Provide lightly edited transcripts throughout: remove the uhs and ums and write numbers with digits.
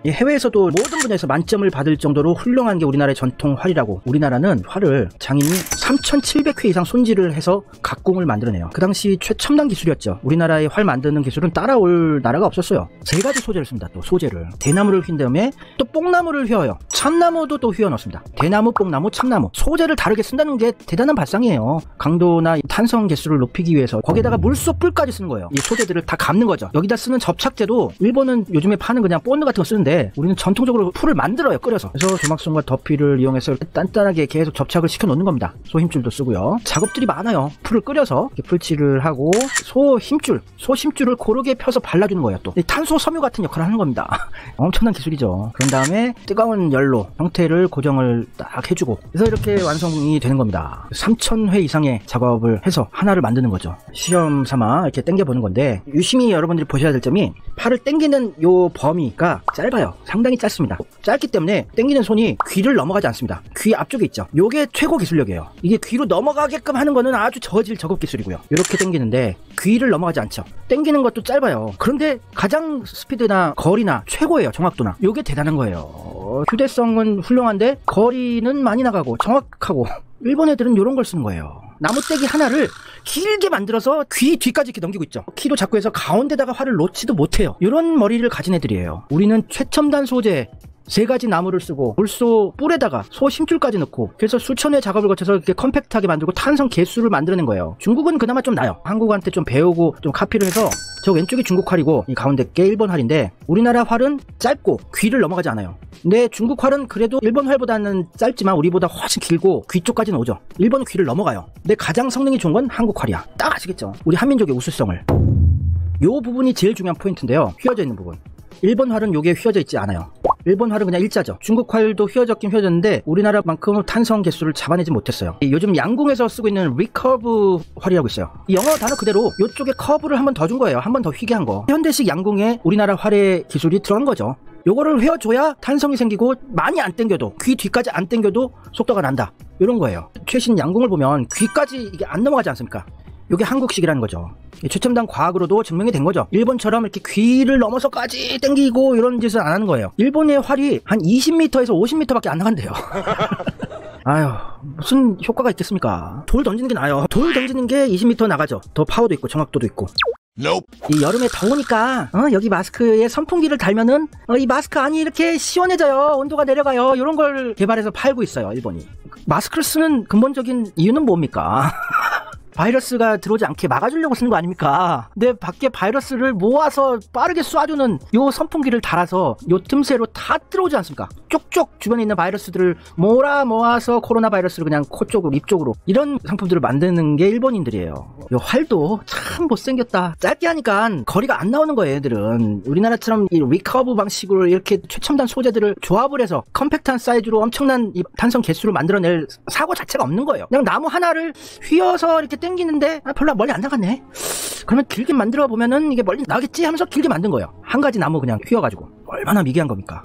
이 해외에서도 모든 분야에서 만점을 받을 정도로 훌륭한 게 우리나라의 전통 활이라고. 우리나라는 활을 장인이 3,700회 이상 손질을 해서 각공을 만들어내요. 그 당시 최첨단 기술이었죠. 우리나라의 활 만드는 기술은 따라올 나라가 없었어요. 3가지 소재를 씁니다. 또 소재를 대나무를 휜 다음에 또 뽕나무를 휘어요. 참나무도 또 휘어 넣습니다. 대나무, 뽕나무, 참나무. 소재를 다르게 쓴다는 게 대단한 발상이에요. 강도나 탄성 개수를 높이기 위해서. 거기에다가 물소 뿔까지 쓰는 거예요. 이 소재들을 다 감는 거죠. 여기다 쓰는 접착제도 일본은 요즘에 파는 그냥 본드 같은 거 쓰는데 우리는 전통적으로 풀을 만들어요. 끓여서. 그래서 조막손과 덮이를 이용해서 단단하게 계속 접착을 시켜 놓는 겁니다. 소 힘줄도 쓰고요. 작업들이 많아요. 풀을 끓여서 이렇게 풀칠을 하고 소 힘줄을 고르게 펴서 발라주는 거예요. 또 탄소 섬유 같은 역할을 하는 겁니다. 엄청난 기술이죠. 그런 다음에 뜨거운 열로 형태를 고정을 딱 해주고, 그래서 이렇게 완성이 되는 겁니다. 3,000회 이상의 작업을 해서 하나를 만드는 거죠. 시험 삼아 이렇게 당겨보는 건데, 유심히 여러분들이 보셔야 될 점이 팔을 당기는 요 범위가 짧아요. 상당히 짧습니다. 짧기 때문에 당기는 손이 귀를 넘어가지 않습니다. 귀 앞쪽에 있죠. 요게 최고 기술력이에요. 이게 귀로 넘어가게끔 하는 거는 아주 저질 작업 기술이고요. 이렇게 당기는데 귀를 넘어가지 않죠. 당기는 것도 짧아요. 그런데 가장 스피드나 거리나 최고예요. 정확도나. 요게 대단한 거예요. 휴대성은 훌륭한데 거리는 많이 나가고 정확하고. 일본 애들은 요런 걸 쓰는 거예요. 나무떼기 하나를 길게 만들어서 귀 뒤까지 이렇게 넘기고 있죠. 키도 작고 해서 가운데다가 활을 놓지도 못해요. 이런 머리를 가진 애들이에요. 우리는 최첨단 소재 3가지 나무를 쓰고 물소 뿔에다가 소 힘줄까지 넣고, 그래서 수천 회 작업을 거쳐서 이렇게 컴팩트하게 만들고 탄성 개수를 만들어낸 거예요. 중국은 그나마 좀 나요. 한국한테 좀 배우고 좀 카피를 해서. 저 왼쪽이 중국 활이고 이 가운데 게 일본 활인데, 우리나라 활은 짧고 귀를 넘어가지 않아요. 근데 중국 활은 그래도 일본 활보다는 짧지만 우리보다 훨씬 길고 귀 쪽까지는 오죠. 일본은 귀를 넘어가요. 근데 가장 성능이 좋은 건 한국 활이야. 딱 아시겠죠? 우리 한민족의 우수성을. 요 부분이 제일 중요한 포인트인데요. 휘어져 있는 부분. 일본 활은 요게 휘어져 있지 않아요. 일본 활은 그냥 일자죠. 중국 활도 휘어졌긴 휘어졌는데 우리나라만큼은 탄성 개수를 잡아내지 못했어요. 요즘 양궁에서 쓰고 있는 리커브 활이라고 있어요. 이 영어 단어 그대로 요쪽에 커브를 한 번 더 준 거예요. 한 번 더 휘게 한 거. 현대식 양궁에 우리나라 활의 기술이 들어간 거죠. 요거를 휘어줘야 탄성이 생기고 많이 안 당겨도, 귀 뒤까지 안 당겨도 속도가 난다. 이런 거예요. 최신 양궁을 보면 귀까지 이게 안 넘어가지 않습니까? 이게 한국식이라는 거죠. 최첨단 과학으로도 증명이 된 거죠. 일본처럼 이렇게 귀를 넘어서까지 당기고 이런 짓을 안 하는 거예요. 일본의 활이 한 20m에서 50m밖에 안 나간대요. 아휴, 무슨 효과가 있겠습니까? 돌 던지는 게 나아요. 돌 던지는 게 20m 나가죠. 더 파워도 있고 정확도도 있고. 이 여름에 더우니까 여기 마스크에 선풍기를 달면은 이 마스크 안이 이렇게 시원해져요. 온도가 내려가요. 이런 걸 개발해서 팔고 있어요, 일본이. 마스크를 쓰는 근본적인 이유는 뭡니까? 바이러스가 들어오지 않게 막아주려고 쓰는 거 아닙니까? 근데 밖에 바이러스를 모아서 빠르게 쏴주는 요 선풍기를 달아서 요 틈새로 다 들어오지 않습니까? 쪽쪽 주변에 있는 바이러스들을 모아서 코로나 바이러스를 그냥 코 쪽으로, 입 쪽으로, 이런 상품들을 만드는 게 일본인들이에요. 요 활도 참 못생겼다. 짧게 하니까 거리가 안 나오는 거예요, 얘들은. 우리나라처럼 이 리커브 방식으로 이렇게 최첨단 소재들을 조합을 해서 컴팩트한 사이즈로 엄청난 이 탄성 개수를 만들어낼 사고 자체가 없는 거예요. 그냥 나무 하나를 휘어서 이렇게 땡기는데 별로 멀리 안 나갔네. 그러면 길게 만들어 보면은 이게 멀리 나겠지 하면서 길게 만든 거예요. 한 가지 나무 그냥 휘어가지고. 얼마나 미개한 겁니까?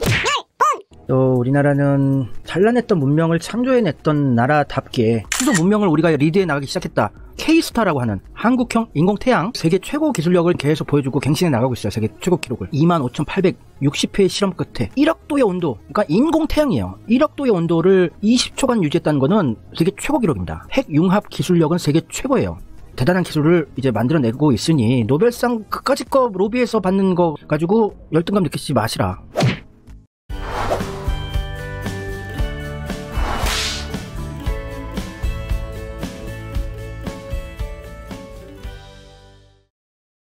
또 우리나라는 찬란했던 문명을 창조해냈던 나라답게 수소 문명을 우리가 리드해 나가기 시작했다. K-스타라고 하는 한국형 인공태양 세계 최고 기술력을 계속 보여주고 갱신해 나가고 있어요. 세계 최고 기록을 25,860회 실험 끝에 1억 도의 온도, 그러니까 인공태양이에요. 1억 도의 온도를 20초간 유지했다는 거는 세계 최고 기록입니다. 핵융합 기술력은 세계 최고예요. 대단한 기술을 이제 만들어내고 있으니 노벨상 그까짓 거 로비에서 받는 거 가지고 열등감 느끼지 마시라.